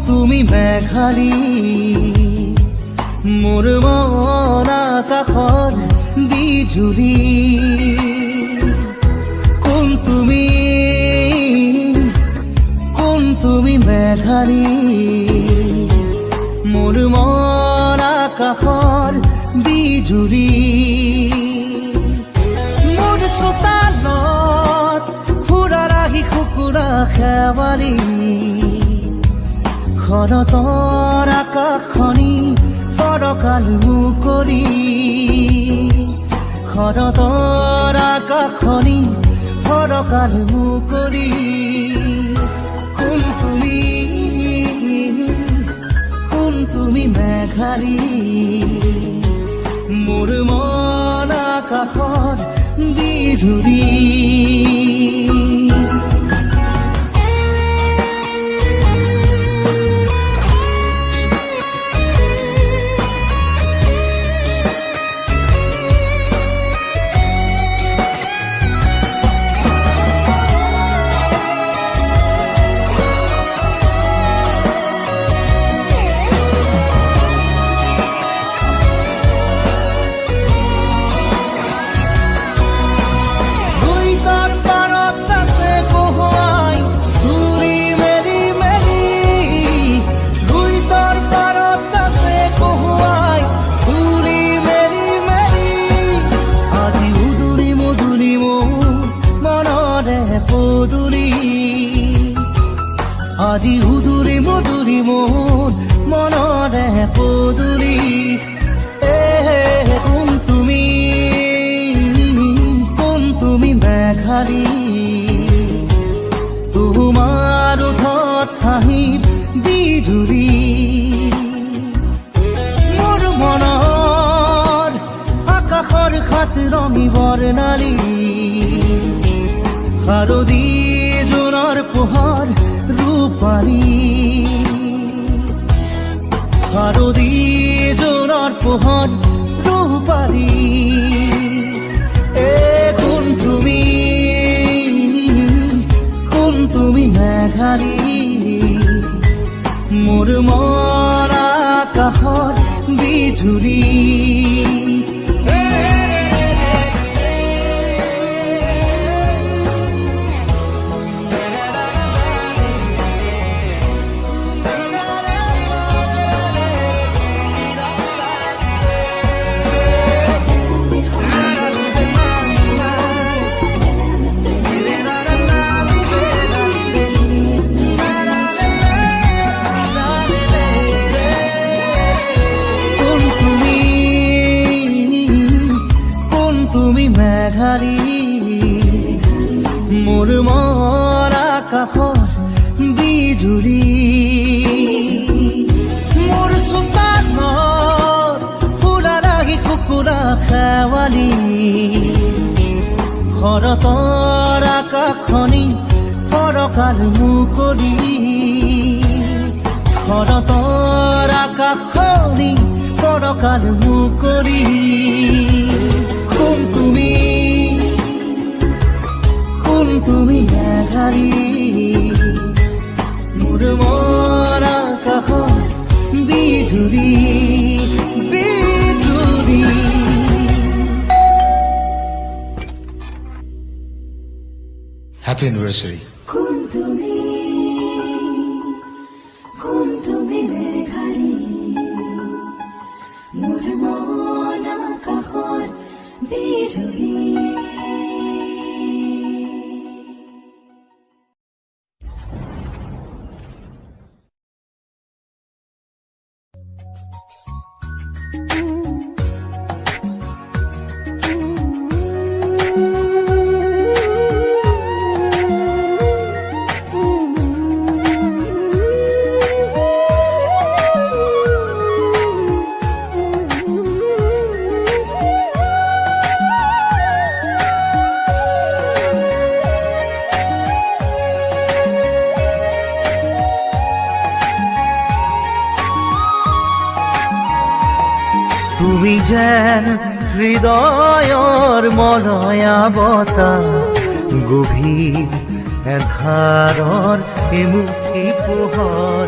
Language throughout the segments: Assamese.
তুমি মেঘালী মোৰ মন আকাশৰ বিজুলী কোন তুমি মেঘালী মোৰ মন আকাশৰ বিজুলী মোৰ চোতালত ফুৰা ৰাহি কুকুৰা খেৱালী শৰতৰ আকাশখনি ফৰকাল মুকলি শৰতৰ আকাশখনি ফৰকাল মুকলি কোন তুমি মেঘালী মোৰ মন আকাশৰ বিজুলী আজি উদুৰি মধুৰি মোৰ মনৰে পদুলি কোন তুমি মেঘালী তোমাৰ ওঠত হাঁহিৰ বিজুলী মোৰ মনৰ আকাশৰ খাত ৰঙী বৰ্ণালী শাৰদী জোনৰ পোহৰ ৰূপালী শাৰদী জোনৰ পোহৰ ৰূপালী কোন তুমি মেঘালী মোৰ মন আকাশৰ বিজুলী মেঘালী মোৰ মন আকাশৰ বিজুলী মোৰ চোতালত ফুৰা ৰাহি কুকুৰা খেৱালী শৰতৰ আকাশখনি ফৰকাল মুকলি শৰতৰ আকাশখনি ফৰকাল মুকলি কোন তুমি মেঘালী মোৰ মন আকাশৰ বিজুলী হ্যাপি অ্যানিভাৰ্সাৰি কোন তুমি মেঘালী মোৰ মন আকাশৰ বিজুলী তুমি যেন হৃদয়ৰ মলয়া বতাহ গভীৰ এন্ধাৰৰ এমুঠি পোহৰ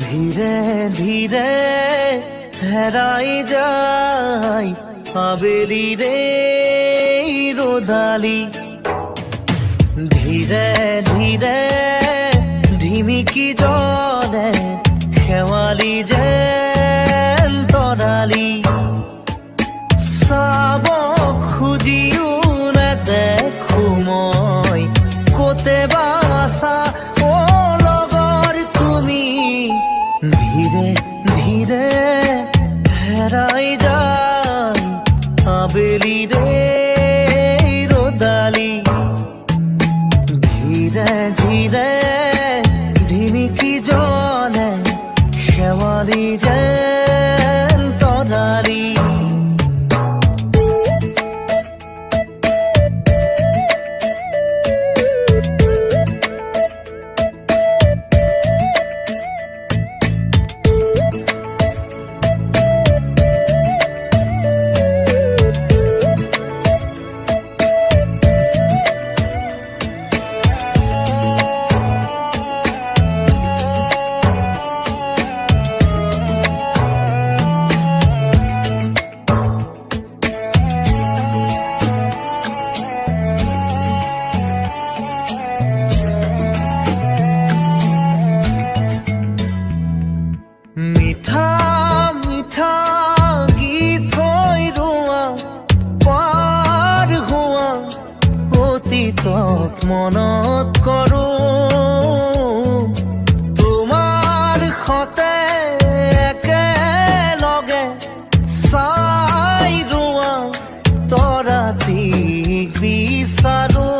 ধীৰে ধীৰে হেৰাই যায় আবেলিৰে ৰ'দালি ধীৰে ধীৰে ধিমিকি জলে শেৱালি যেন তৰালি চাব খুজিও নেদেখো মই ক'তে বা আছা অ লগৰ তুমি ধীৰে ধীৰে হেৰাই যায় আবেলিৰে ৰ'দালি ধীৰে ধীৰে ধিমিকি জলে শেৱালি যেন তৰালি মিঠা মিঠা গীত হৈ ৰোৱা পাৰ হোৱা অতীতক মনত কৰোঁ তোমাৰ সতে একেলগে চাই ৰোৱা তৰাটিক বিচাৰোঁ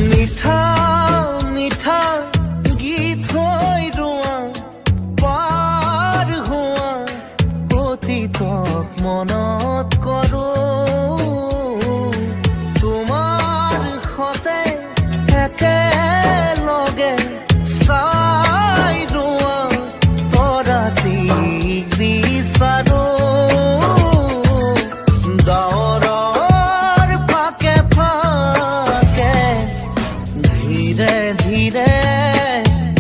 মিঠা মিঠা গীত হৈ ৰোৱা পাৰ হোৱা অতীতক মনত কৰোঁ তোমাৰ সতে একেলগে চাই ৰোৱা তৰাটিক বিচাৰোঁ ডাৱৰৰ ফাকে ফাকে ধীৰে ধীৰে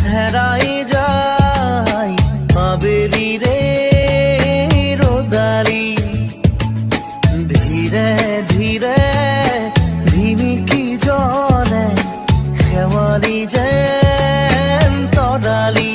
হেৰাই যায় আবেলিৰে ৰ'দালি ধীৰে ধীৰে ধিমিকি জলে শেৱালি যেন তৰালি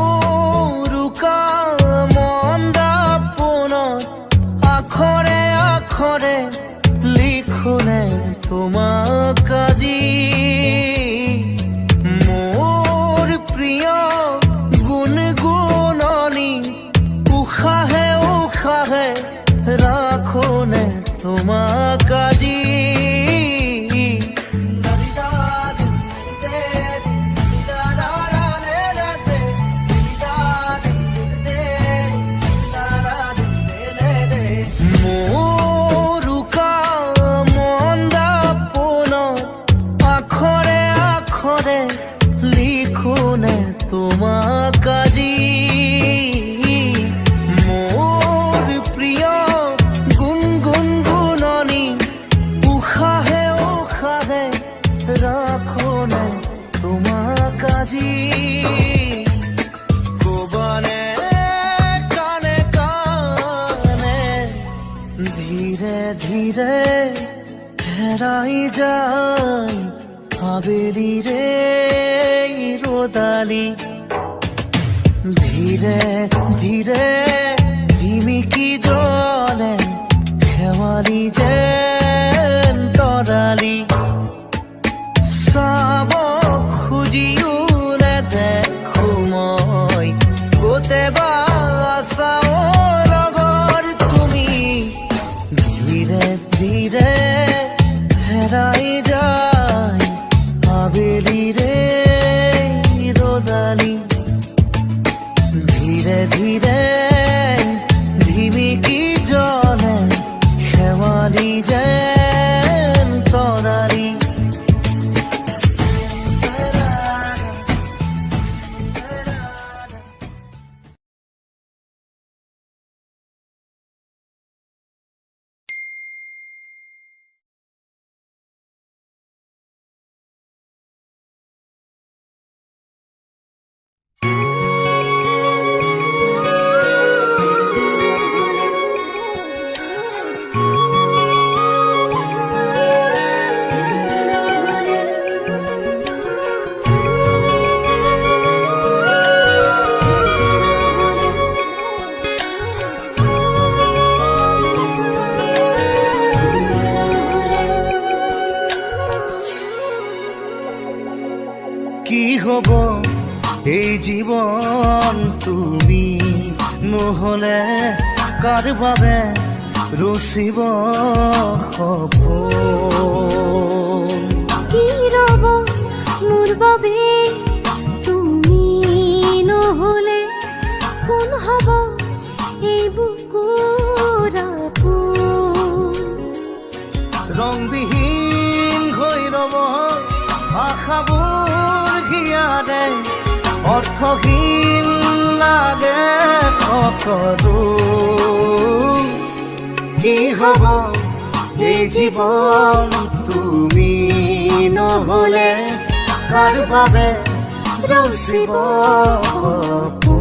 মোৰুকা মন্দা পোনত আখৰে আখৰে লিখোনে তোমাক আজি মোৰ প্ৰিয় গুণগুণনি উশাহে উশাহে ৰাখোনে তোমাক আজি মোৰুকা মন্দা পোনত আখৰে আখৰে লিখোনে তোমাক আজি মোৰ প্ৰিয় গুণগুণনি উশাহে উশাহে ৰাখোনে তোমাক আজি ক'বানে কাণে কাণে ধীৰে ধীৰে হেৰাই যায় আবেলিৰে ৰ'দালি ধীৰে ধীৰে ধিমিকি জলে শেৱালি যেন তৰালি চাব খুজিও নেদেখো মই ক'তে বা আছা ধীৰে ধীৰে ধিমিকি জলে শেৱালি যেন তৰালি কি হব এই জীৱন তুমি নহলে কাৰ বাবে ৰচিব সপোন কি ৰব মোৰ বাবে তুমি নহলে কোন হব এই বুকুৰ আপোন ৰংবিহীন হৈ ৰব আশাবোৰ হিয়াৰে অৰ্থহীন লাগে সকলো কি হব এই জীৱন তুমি নহলে কাৰ বাবে ৰচিব সপোন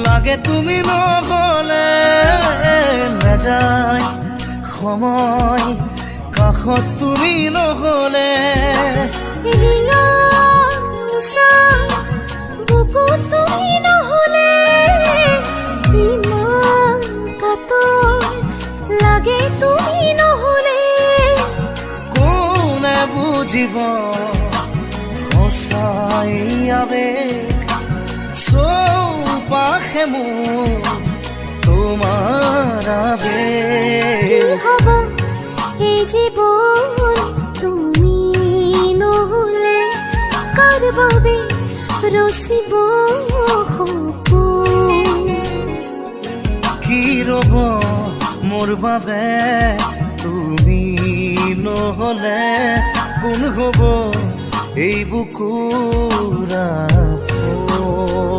লাগে তুমি নহলে নাযায় সময় কাষত তুমি নহলে বুকুত তুমি নহলে ইমান কাতৰ লাগে তুমি নহলে কোনে বুজিব সঁচাই আবেগ চৌপাশে মোৰ তোমাৰ আবেগ কি হব এই জীৱন তুমি নহলে কাৰ বাবে ৰচিব সপোন কি ৰব মোৰ বাবে তুমি নহলে কোন হব এই বুকুৰ আপোন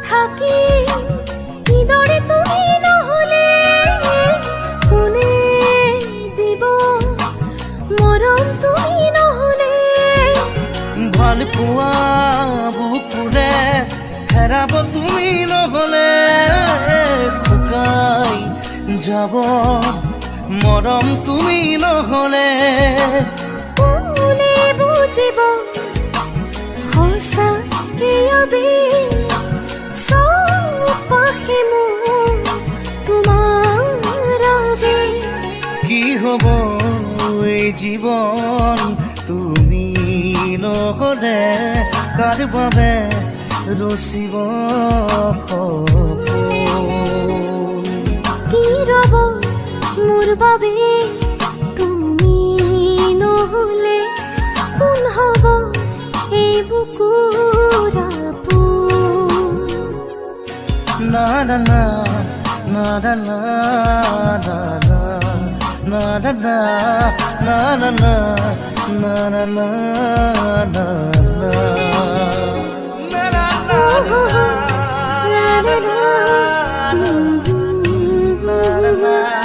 থাকি কিদৰে তুমি নহলে কোনে দিব মৰম তুমি নহলে ভাল পোৱা বুকুৰে হেৰাব তুমি নহলে শুকাই যাব মৰম তুমি নহলে কোনে বুজিব সঁচা চৌপাশে মোৰ তোমাৰ আবেগ কি হব এই জীৱন তুমি নহলে কাৰ বাবে ৰচিব সপোন কি ৰব মোৰ বাবে তুমি নহ'লে কোন হ'ব এই বুকুৰ আপোন না না না না না না না না na na na na na na na na na na na na